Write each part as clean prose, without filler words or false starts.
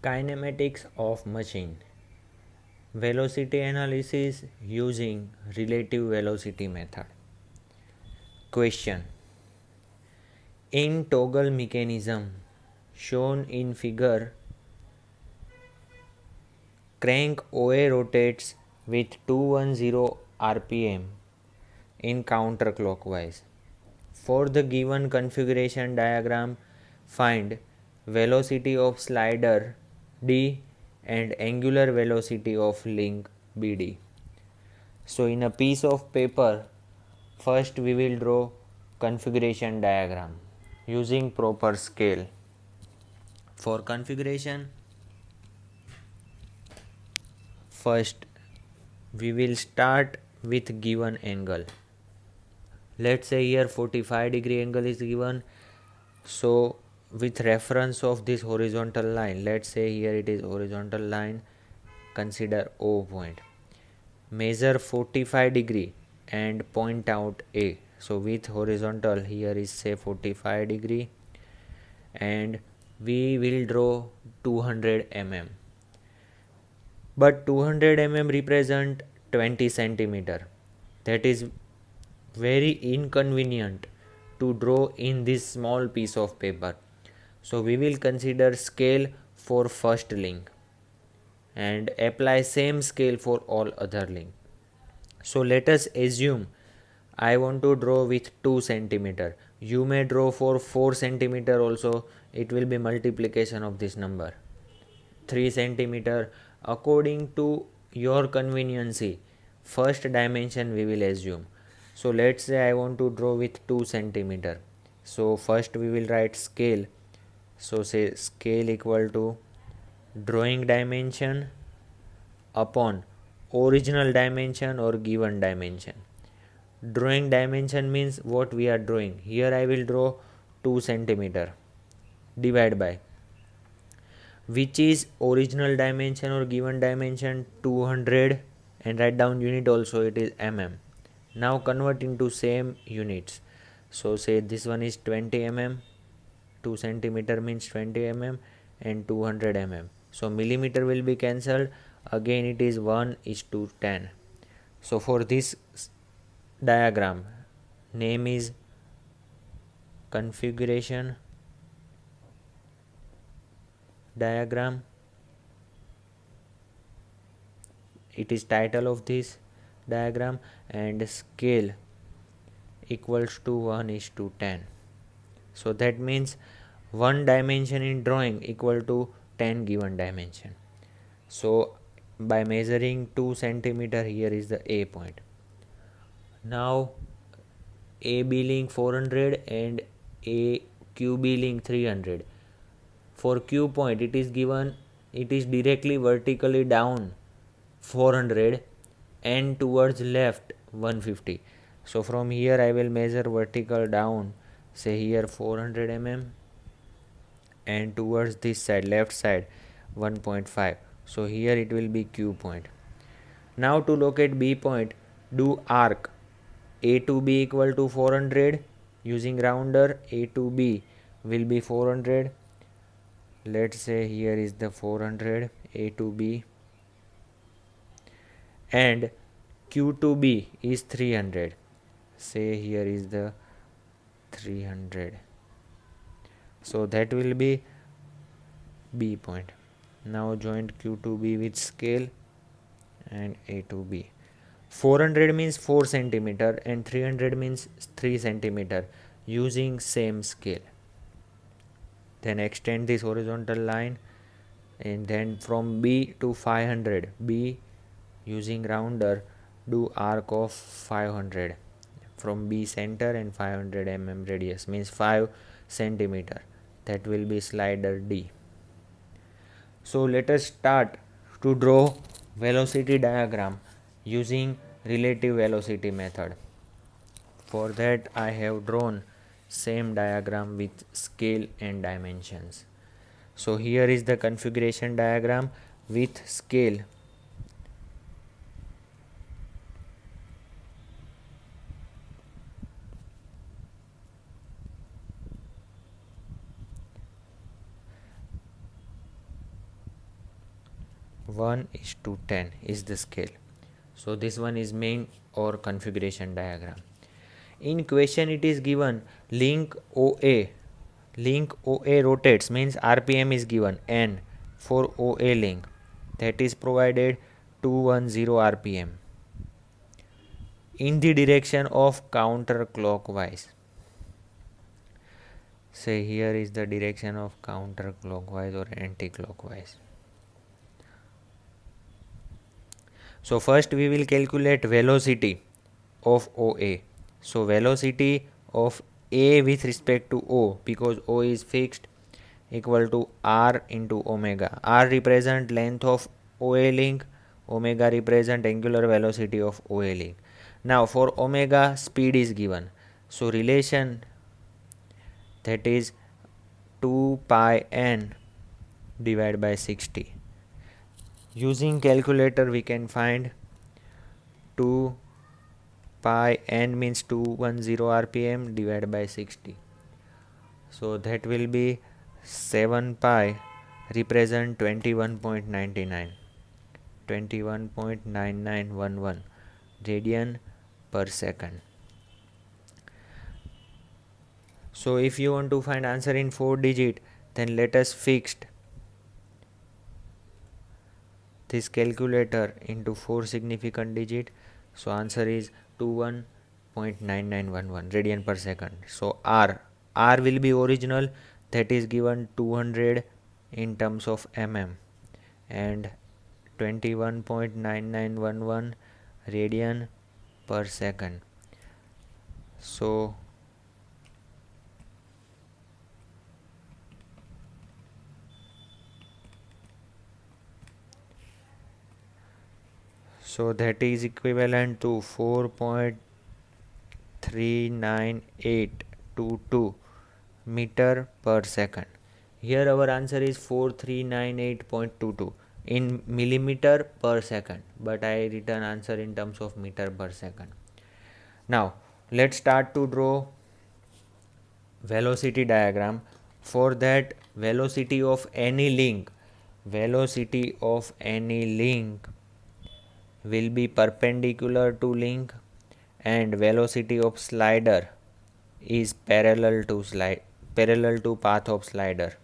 Kinematics of machine. Velocity analysis using relative velocity method. Question. In toggle mechanism shown in figure, crank OA rotates with 210 rpm in counterclockwise. For the given configuration diagram, find velocity of slider D and angular velocity of link BD. So in a piece of paper, first we will draw configuration diagram using proper scale. For configuration, first we will start with given angle. Let's say here 45-degree angle is given. So with reference of this horizontal line, let's say here it is horizontal line, consider O point. Measure 45-degree and point out A. So with horizontal here is say 45-degree and we will draw 200 mm. But 200 mm represent 20 centimeter. That is very inconvenient to draw in this small piece of paper. So we will consider scale for first link and apply same scale for all other link. So let us assume I want to draw with 2 centimeter. You may draw for 4 centimeter also. It will be multiplication of this number. 3 centimeter according to your conveniency. First dimension we will assume. So let's say I want to draw with 2 centimeter. So first we will write scale. So say scale equal to drawing dimension upon original dimension or given dimension. Drawing dimension means what we are drawing. Here I will draw 2 centimeter. Divide by which is original dimension or given dimension 200 and write down unit also, it is mm. Now convert into same units. So say this one is 20 mm, 2 centimeter means 20 mm and 200 mm. So millimeter will be cancelled. Again it is 1:10. So for this diagram, name is configuration diagram. It is title of this diagram and scale equals to 1:10. So that means one dimension in drawing equal to 10 given dimension. So by measuring 2 centimeter, here is the A point. Now AB link 400 and AQB link 300. For Q point it is given, it is directly vertically down 400 and towards left 150. So from here I will measure vertical down, say here 400 mm and towards this side left side 1.5. So here it will be Q point. Now to locate B point, do arc A to B equal to 400 using rounder. A to B will be 400. Let's say here is the 400 A to B and Q to B is 300. Say here is the 300. So that will be B point. Now joint Q to B with scale and A to B. 400 means 4 centimeter and 300 means 3 centimeter using same scale. Then extend this horizontal line and then from B to 500, B using rounder do arc of 500 from B center and 500 mm radius means 5 centimeter. That will be slider D. So let us start to draw velocity diagram using relative velocity method. For that I have drawn same diagram with scale and dimensions. So here is the configuration diagram with scale. 1:10 is the scale. So this one is main or configuration diagram. In question it is given link OA. Link OA rotates, means RPM is given n for OA link, that is provided 210 RPM in the direction of counterclockwise. Say here is the direction of counterclockwise or anti-clockwise. So first we will calculate velocity of OA. So velocity of A with respect to O, because O is fixed, equal to R into omega. R represent length of OA link, omega represent angular velocity of OA link. Now for omega, speed is given. So relation, that is 2 pi n divided by 60. Using calculator we can find 2 pi n means 210 rpm divided by 60. So that will be 7 pi represent 21.99 21.9911 radian per second. So if you want to find answer in 4 digit, then let us fix this calculator into 4 significant digit. So answer is 21.9911 radian per second. So R will be original, that is given 200 in terms of mm, and 21.9911 radian per second. So that is equivalent to 4.39822 meter per second. Here our answer is 4398.22 in millimeter per second, but I return answer in terms of meter per second. Now let's start to draw velocity diagram. For that, velocity of any link will be perpendicular to link, and velocity of slider is parallel to path of slider.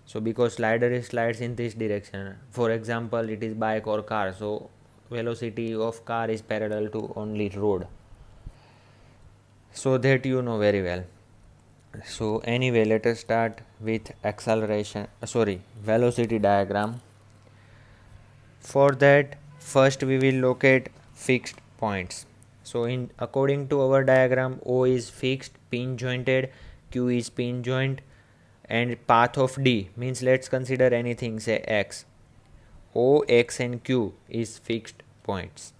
So because slider slides in this direction, for example it is bike or car, so velocity of car is parallel to only road, so that you know very well. So anyway, let us start with velocity diagram. For that, first we will locate fixed points. So according to our diagram, O is fixed, pin jointed, Q is pin joint, and path of D means, let's consider anything, say X. O, X and Q is fixed points.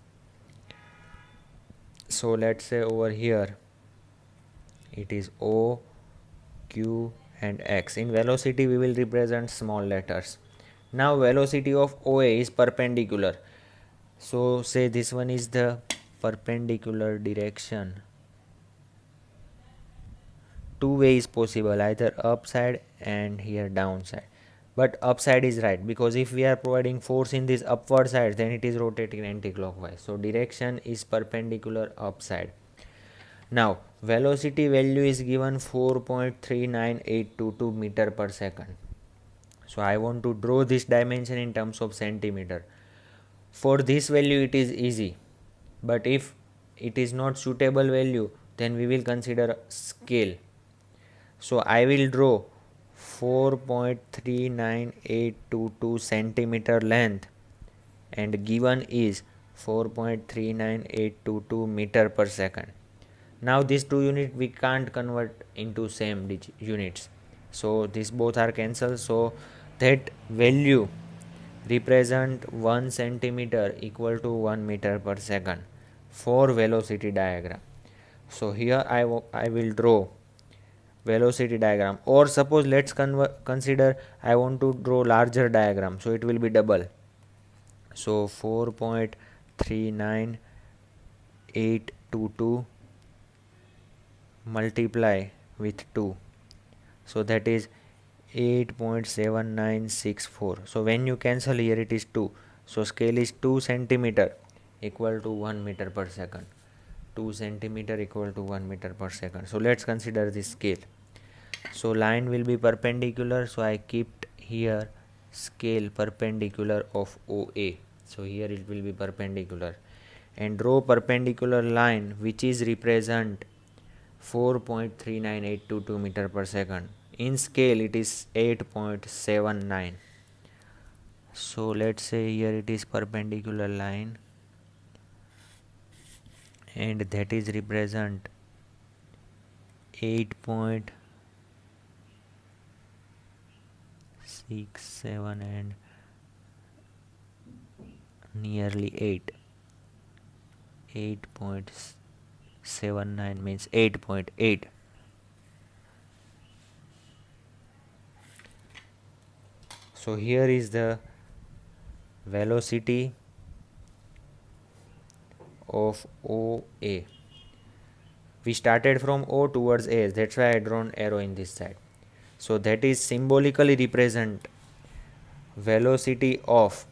So let's say over here it is O, Q and X. In velocity we will represent small letters. Now velocity of OA is perpendicular. So say this one is the perpendicular direction. Two ways possible, either upside and here downside. But upside is right, because if we are providing force in this upward side, then it is rotating anti-clockwise. So direction is perpendicular upside. Now velocity value is given 4.39822 meter per second. So I want to draw this dimension in terms of centimeter. For this value it is easy, but if it is not suitable value, then we will consider scale. So I will draw 4.39822 centimeter length, and given is 4.39822 meter per second. Now these two units we can't convert into same units, so these both are cancelled. So that value represent 1 centimeter equal to 1 meter per second for velocity diagram. So here I will draw velocity diagram, or suppose let's consider I want to draw larger diagram, so it will be double. So 4.39822 multiply with 2, so that is 8.7964. So when you cancel here it is 2. So scale is 2 centimeter equal to 1 meter per second. 2 centimeter equal to 1 meter per second. So let's consider this scale. So line will be perpendicular, so I kept here scale perpendicular of OA. So here it will be perpendicular, and draw perpendicular line which is represent 4.39822 meter per second. In scale it is 8.79. So let's say here it is perpendicular line, and that is represent 8.67 and nearly 8. 8.79 means 8.8. So here is the velocity of OA. We started from O towards A, that's why I drawn arrow in this side. So that is symbolically represent velocity of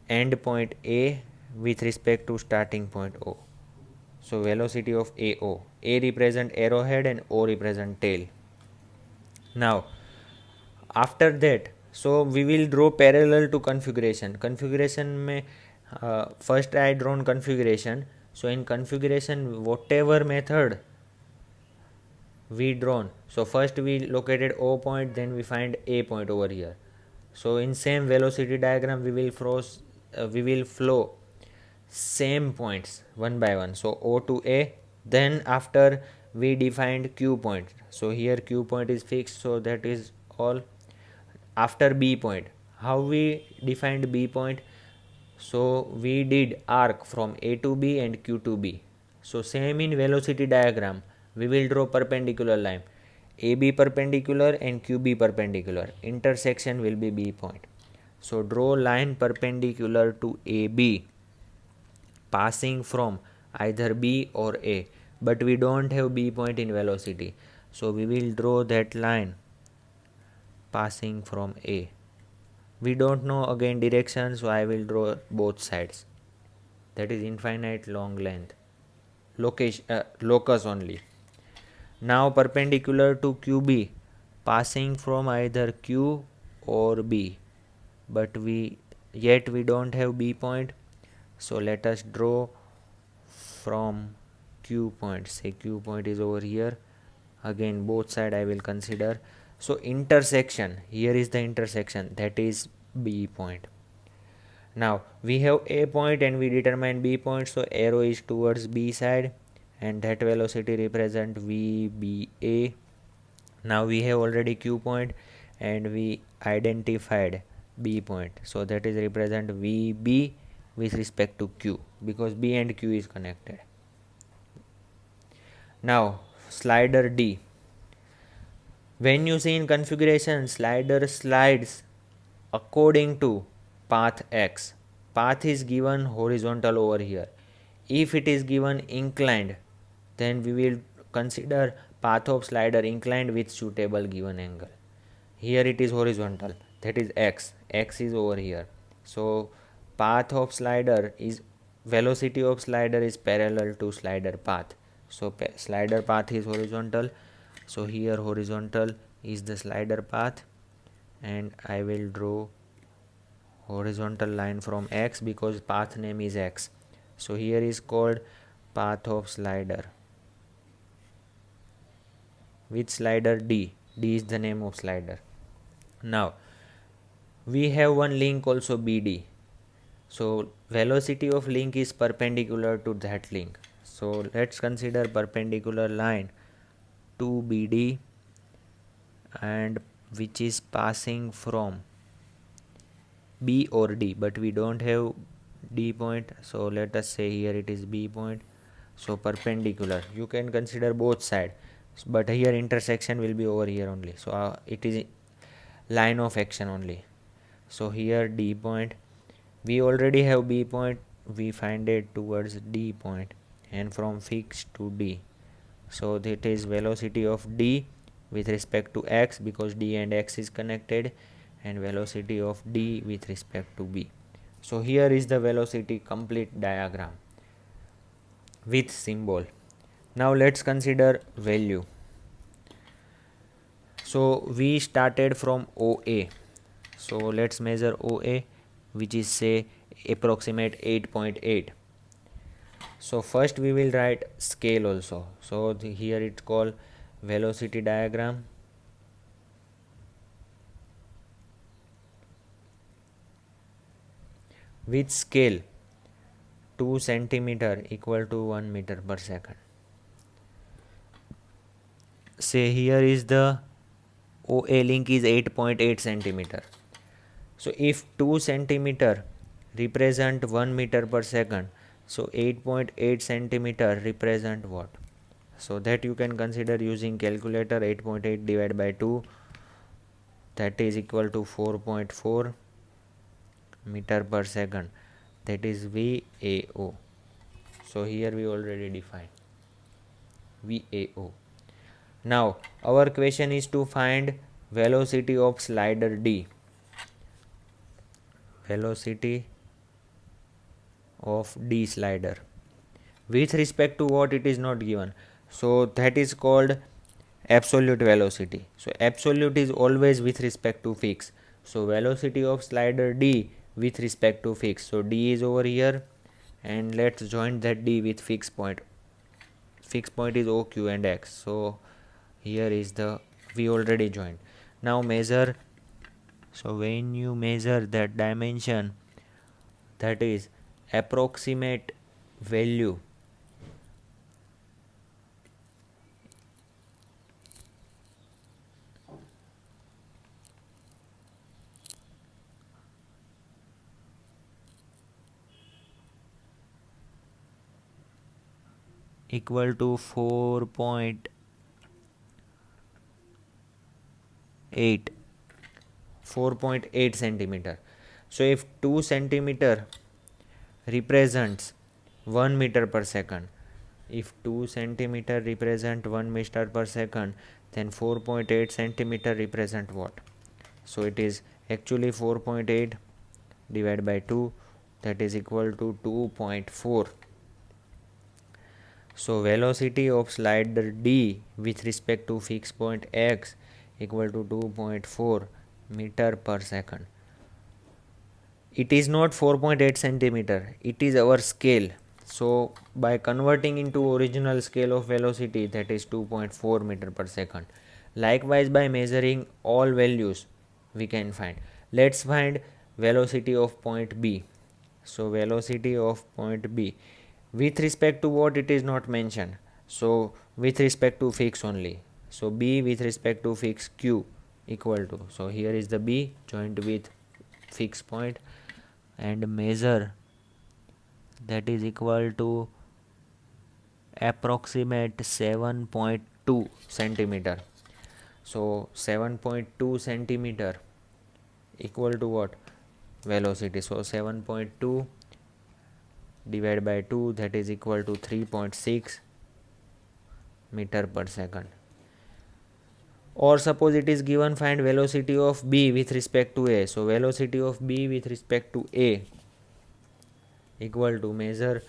end point A with respect to starting point O. So velocity of AO. A represent arrowhead and O represent tail. Now after that, so we will draw parallel to configuration. Configuration में first I drawn configuration. So in configuration, whatever method we drawn, so first we located O point, then we find A point over here. So in same velocity diagram, we will flow same points one by one. So O to A, then after we defined Q point. So here Q point is fixed, so that is all. After B point, how we defined B point? So we did arc from A to B and Q to B. So same in velocity diagram, we will draw perpendicular line. AB perpendicular and QB perpendicular. Intersection will be B point. So draw line perpendicular to AB passing from either B or A. But we don't have B point in velocity. So we will draw that line passing from A. We don't know again direction, so I will draw both sides. That is infinite long length. Locus only. Now perpendicular to QB passing from either Q or B. But we don't have B point. So let us draw from Q point. Say Q point is over here. Again both side I will consider. So intersection, here is the intersection, that is B point. Now we have A point and we determine B point, so arrow is towards B side and that velocity represent VBA. Now we have already Q point and we identified B point, so that is represent VB with respect to Q, because B and Q is connected. Now slider D. When you see in configuration, slider slides according to path X. Path is given horizontal over here. If it is given inclined, then we will consider path of slider inclined with suitable given angle. Here it is horizontal, that is X. X is over here. So path of slider is, velocity of slider is parallel to slider path. So slider path is horizontal. So here horizontal is the slider path, and I will draw horizontal line from X because path name is X. So here is called path of slider with slider D. D is the name of slider. Now we have one link also BD. So velocity of link is perpendicular to that link. So let's consider perpendicular line to BD, and which is passing from B or D, but we don't have D point, so let us say here it is B point. So perpendicular, you can consider both side, but here intersection will be over here only. So it is line of action only. So here D point, we already have B point, we find it towards D point and from fixed to D. So that is velocity of D with respect to x because d and x is connected, and velocity of d with respect to b. So here is the velocity complete diagram with symbol. Now let's consider value. So we started from OA. So let's measure OA, which is say approximate 8.8. So first we will write scale also. So here it's called velocity diagram. With scale 2 centimeter equal to 1 meter per second. Say here is the OA link is 8.8 centimeter. So if 2 centimeter represent 1 meter per second, so 8.8 centimeter represent what? So that you can consider using calculator. 8.8 divided by 2, that is equal to 4.4 meter per second, that is VAO. So here we already defined VAO. Now our question is to find velocity of slider D. Velocity of D slider with respect to what it is not given. So that is called absolute velocity. So absolute is always with respect to fixed. So velocity of slider D with respect to fixed. So D is over here, and let's join that D with fixed point. Fixed point is O, Q and X. So here is the, we already joined. Now measure. So when you measure that dimension, that is approximate value equal to 4.8 centimeter. So if 2 centimeter represents 1 meter per second, if 2 centimeter represent 1 meter per second, then 4.8 centimeter represent what? So it is actually 4.8 divided by 2, that is equal to 2.4. So velocity of slider D with respect to fixed point X equal to 2.4 meter per second. It is not 4.8 centimeter, it is our scale. So by converting into original scale of velocity, that is 2.4 meter per second. Likewise, by measuring all values we can find. Let's find velocity of point B. So velocity of point B with respect to what it is not mentioned. So with respect to fixed only. So B with respect to fixed Q equal to, so here is the B joined with fixed point and measure, that is equal to approximate 7.2 centimeter. So 7.2 centimeter equal to what? Velocity. So 7.2 divided by 2, that is equal to 3.6 meter per second. Or suppose it is given find velocity of B with respect to A. So velocity of B with respect to A equal to, measure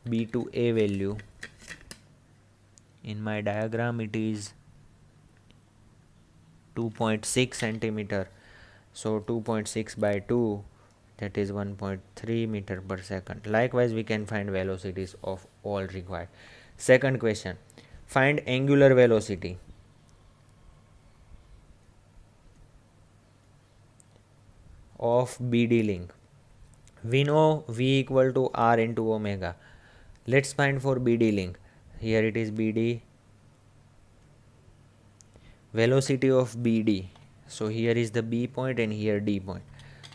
B to A value. In my diagram it is 2.6 centimeter. So 2.6 by 2, that is 1.3 meter per second. Likewise we can find velocities of all required. Second question, find angular velocity of BD link. We know V equal to R into omega. Let's find for BD link. Here it is BD, velocity of BD. So here is the B point and here D point.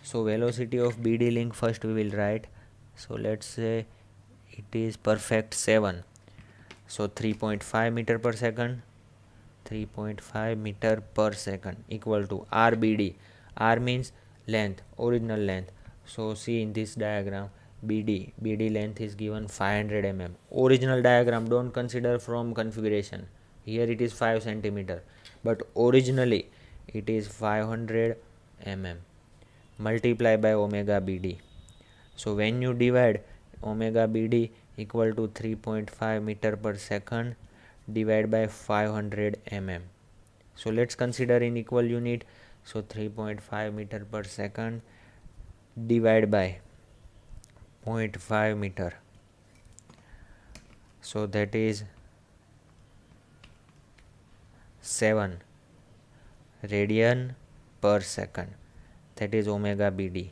So velocity of BD link first we will write. So let's say it is perfect 7. So 3.5 meter per second. 3.5 meter per second equal to RBD. R means length, original length. So see in this diagram, BD length is given 500 mm. Original diagram, don't consider from configuration. Here it is 5 centimeter. but originally it is 500 mm multiply by omega BD. So when you divide omega BD equal to 3.5 meter per second divide by 500 mm. So let's consider in equal unit. So 3.5 meter per second divide by 0.5 meter. So that is 7 radian per second. That is omega BD.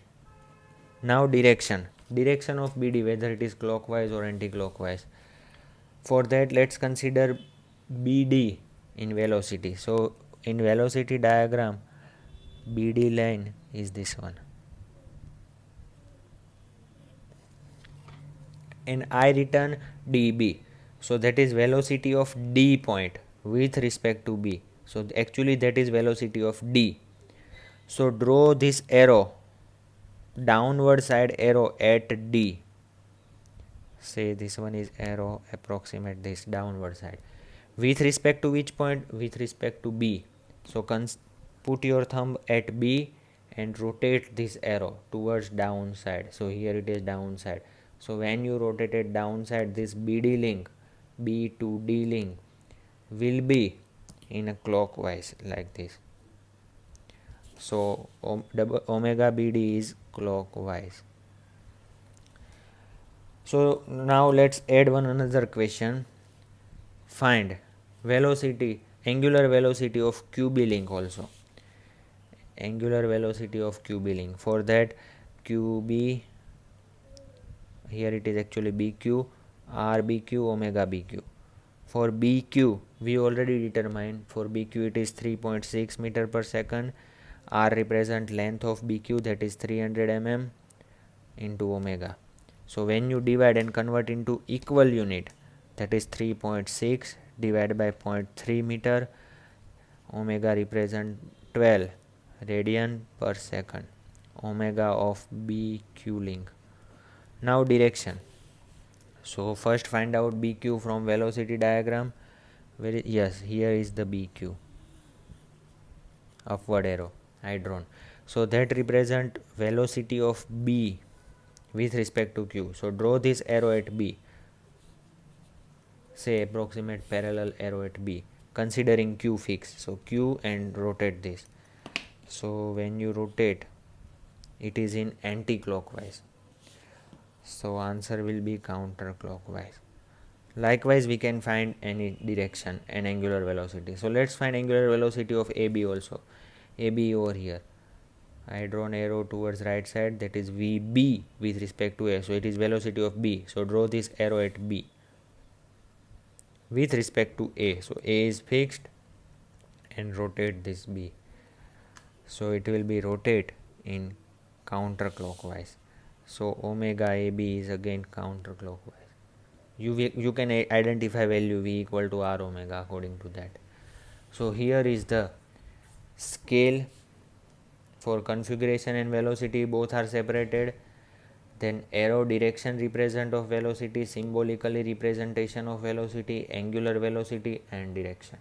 Now direction of BD, whether it is clockwise or anti-clockwise. For that, let's consider BD in velocity. So in velocity diagram, BD line is this one, and I return dB. So that is velocity of D point with respect to B. So actually that is velocity of D. So draw this arrow, downward side arrow at D. Say this one is arrow, approximate this downward side. With respect to which point? With respect to B. So put your thumb at B and rotate this arrow towards downside. So here it is downside. So when you rotate it downside, this BD link, B to D link will be in a clockwise like this. So omega BD is clockwise. So now let's add one another question. Find velocity, angular velocity of QB link also. Angular velocity of QB link. For that, QB, here it is actually BQ, RBQ, omega BQ. For BQ, we already determined. For BQ, it is 3.6 meter per second. R represent length of BQ, that is 300 mm into omega. So when you divide and convert into equal unit, that is 3.6 divided by 0.3 meter, omega represent 12 radian per second, omega of BQ link. Now direction. So first find out BQ from velocity diagram. Yes, here is the BQ, upward arrow I drawn. So that represent velocity of B with respect to Q. So draw this arrow at B. Say approximate parallel arrow at B, considering Q fixed. So Q and rotate this. So when you rotate, it is in anti-clockwise. So answer will be counterclockwise. Likewise, we can find any direction and angular velocity. So let's find angular velocity of AB also. AB over here. I draw an arrow towards right side, that is VB with respect to A. So it is velocity of B. So draw this arrow at B with respect to A. So A is fixed and rotate this B. So it will be rotate in counterclockwise. So omega AB is again counterclockwise. You can identify value V equal to R omega according to that. So here is the scale for configuration and velocity, both are separated. Then arrow direction represent of velocity, symbolically representation of velocity, angular velocity and direction.